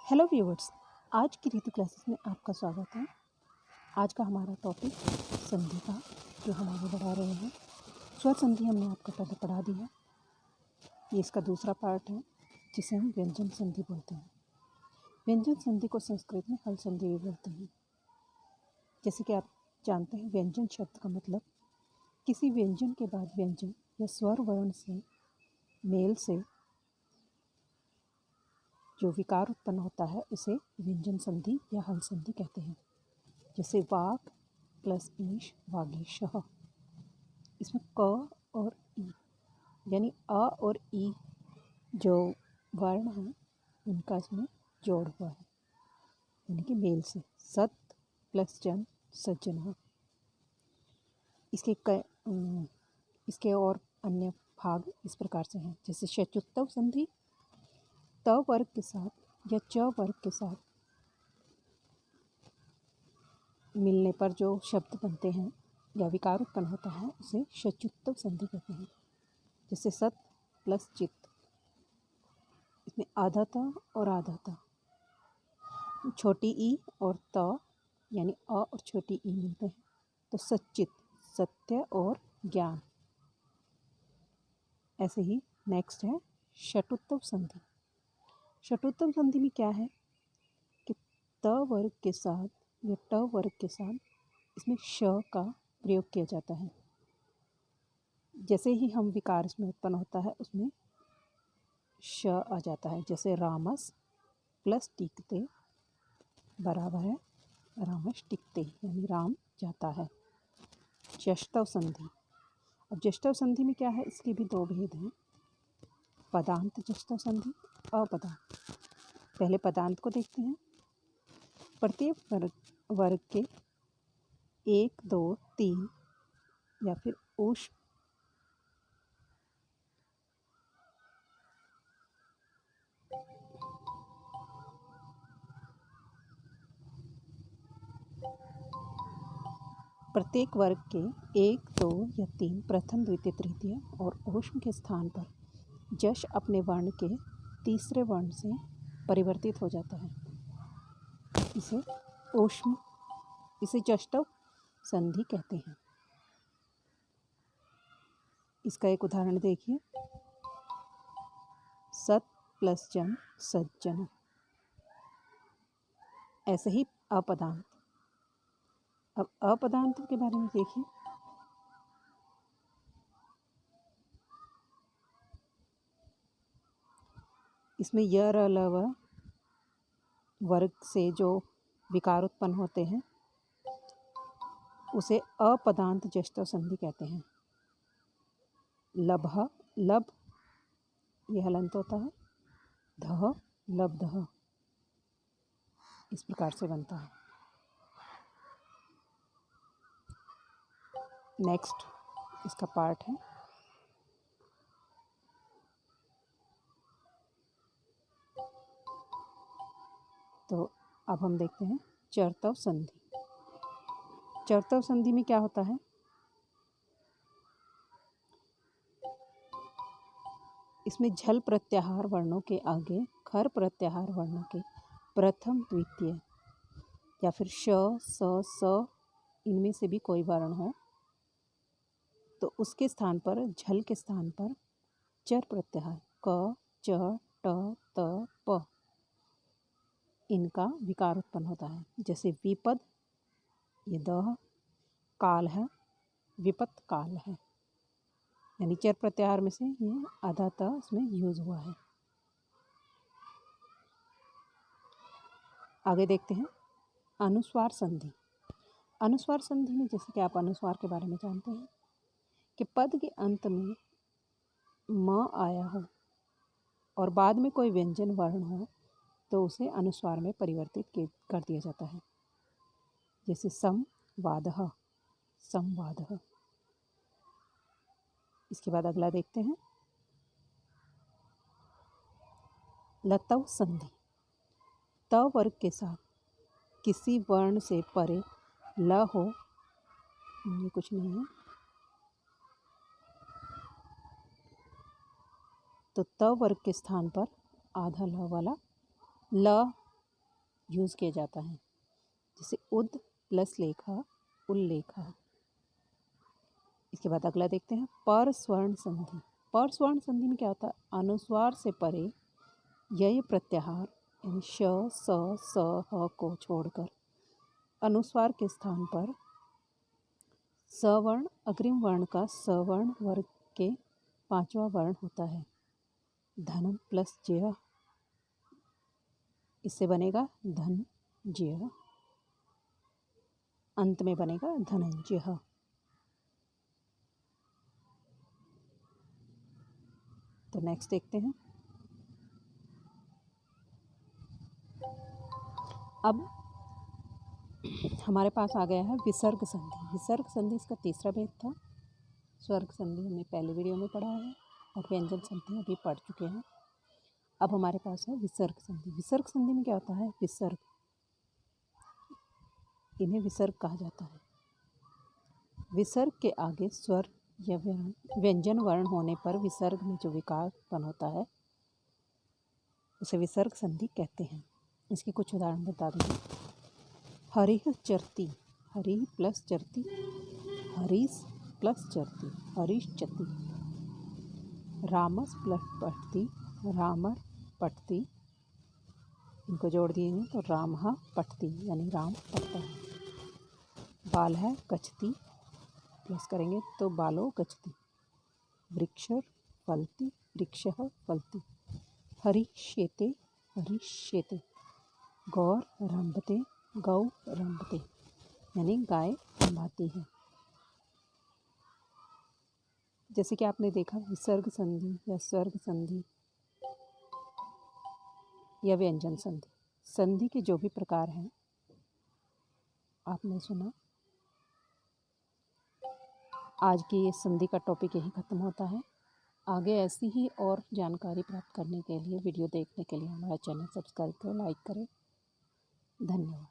Hello viewers, आज की रीतु classes में आपका स्वागत है। आज का हमारा टॉपिक संधि का जो हम आगे बढ़ा रहे हैं। स्वर संधि हमने आपको पहले पढ़ा दी है। ये इसका दूसरा पार्ट है जिसे हम व्यंजन संधि बोलते हैं। व्यंजन संधि को संस्कृत में हल संधि भी बोलते हैं। जैसे कि आप जानते हैं, व्यंजन शब्द का मतलब किसी व्यंजन के बाद व्यंजन या स्वर वर्ण से मेल से जो विकार उत्पन्न होता है उसे व्यंजन संधि या हल संधि कहते हैं। जैसे वाग प्लस ईश वागीशः, इसमें क और ई यानी अ और ई जो वर्ण हैं उनका इसमें जोड़ हुआ है, यानी कि मेल से। सत प्लस जन सज्जन। इसके और अन्य भाग इस प्रकार से हैं। जैसे शत्रुत्व संधि त वर्ग के साथ या च वर्ग के साथ मिलने पर जो शब्द बनते हैं या विकार उत्पन्न होता है उसे शत्रुत्व संधि कहते हैं। जैसे सत प्लस चित्त, इसमें आधा त और आधा त, छोटी ई और त यानी अ और छोटी ई मिलते हैं तो सच्चित, सत्य और ज्ञान। ऐसे ही नेक्स्ट है षटुत्व संधि। षटुत्व संधि में क्या है कि त वर्ग के साथ या ट वर्ग के साथ इसमें श का प्रयोग किया जाता है। जैसे ही हम विकार इसमें उत्पन्न होता है उसमें श आ जाता है। जैसे रामस प्लस टिकते बराबर है रामस टिकते, यानी राम जाता है। जष्टव संधि। अब जष्टव संधि में क्या है, इसके भी दो भेद हैं, पदांत जष्टव संधि, अपदांत। पहले पदांत को देखते हैं। प्रत्येक वर्ग के 1, 2, 3 या फिर ऊष्म प्रत्येक वर्ग के 1, 2 या 3 प्रथम द्वितीय तृतीय और ऊष्म के स्थान पर जश अपने वर्ण के तीसरे वर्ण से परिवर्तित हो जाता है। इसे जष्टव संधि कहते हैं। इसका एक उदाहरण देखिए, सत प्लस जन सज्जन। ऐसे ही अपदांत। अब अपदांत के बारे में देखिए। इसमें य र ल व वर्ग से जो विकार उत्पन्न होते हैं उसे अपदांत जष्टव संधि कहते हैं। लभ लब, यह हलंत होता है। धह लब्धः, इस प्रकार से बनता है। नेक्स्ट इसका पार्ट है तो अब हम देखते हैं चरतव संधि। चरतव संधि में क्या होता है, इसमें झल प्रत्याहार वर्णों के आगे खर प्रत्याहार वर्णों के प्रथम द्वितीय या फिर श स स इनमें से भी कोई वर्ण हो तो उसके स्थान पर, झल के स्थान पर चर प्रत्याहार क च ट त प इनका विकार उत्पन्न होता है। जैसे विपद, ये दह काल है, विपत काल है, यानी चर प्रत्याहार में से ये आधा त इसमें यूज हुआ है। आगे देखते हैं अनुस्वार संधि। अनुस्वार संधि में जैसे कि आप अनुस्वार के बारे में जानते हैं कि पद के अंत में म आया हो और बाद में कोई व्यंजन वर्ण हो तो उसे अनुस्वार में परिवर्तित कर दिया जाता है। जैसे संवादः, संवादः। इसके बाद अगला देखते हैं लतव संधि। त वर्ग के साथ किसी वर्ण से परे ल हो, ये कुछ नहीं है, तो त वर्ग के स्थान पर आधा ल वाला ल यूज़ किया जाता है, जैसे उद प्लस लेखा उल्लेखा। इसके बाद अगला देखते हैं पर स्वर्ण संधि। पर स्वर्ण संधि में क्या होता है, अनुस्वार से परे यय प्रत्याहार यानी श स ह को छोड़कर अनुस्वार के स्थान पर सवर्ण अग्रिम वर्ण का सवर्ण वर्ग के पांचवा वर्ण होता है। धनम प्लस ज्य, इससे बनेगा धन ज्य, अंत में बनेगा धनंजय। तो नेक्स्ट देखते हैं। अब हमारे पास आ गया है विसर्ग संधि। विसर्ग संधि इसका तीसरा भेद था। स्वर्ग संधि हमने पहले वीडियो में पढ़ा है और व्यंजन संधि अभी पढ़ चुके हैं। अब हमारे पास है विसर्ग संधि। विसर्ग संधि में क्या होता है, विसर्ग, इन्हें विसर्ग कहा जाता है। विसर्ग के आगे स्वर या व्यंजन वर्ण होने पर विसर्ग में जो विकार उत्पन्न होता है उसे विसर्ग संधि कहते हैं। इसके कुछ उदाहरण बता देंगे। हरिह चरती, हरि प्लस चरती, हरीस प्लस चरती, हरीश्चति। रामस प्लस पठती, रामर पठती, इनको जोड़ दिए हैं तो रामहा पठती यानी राम पढ़ता है। बाल है गच्छति, प्लस करेंगे तो बालो गच्छति। वृक्षर फलति, वृक्षः फलति। हरिष्येते, हरिष्येते। गौर रंभते, गौ रंभते यानी गाय रंभाती है। जैसे कि आपने देखा विसर्ग संधि या स्वर्ग संधि या व्यंजन संधि, संधि के जो भी प्रकार हैं आपने सुना। आज की ये संधि का टॉपिक यही ख़त्म होता है। आगे ऐसी ही और जानकारी प्राप्त करने के लिए, वीडियो देखने के लिए हमारा चैनल सब्सक्राइब करें, लाइक करें। धन्यवाद।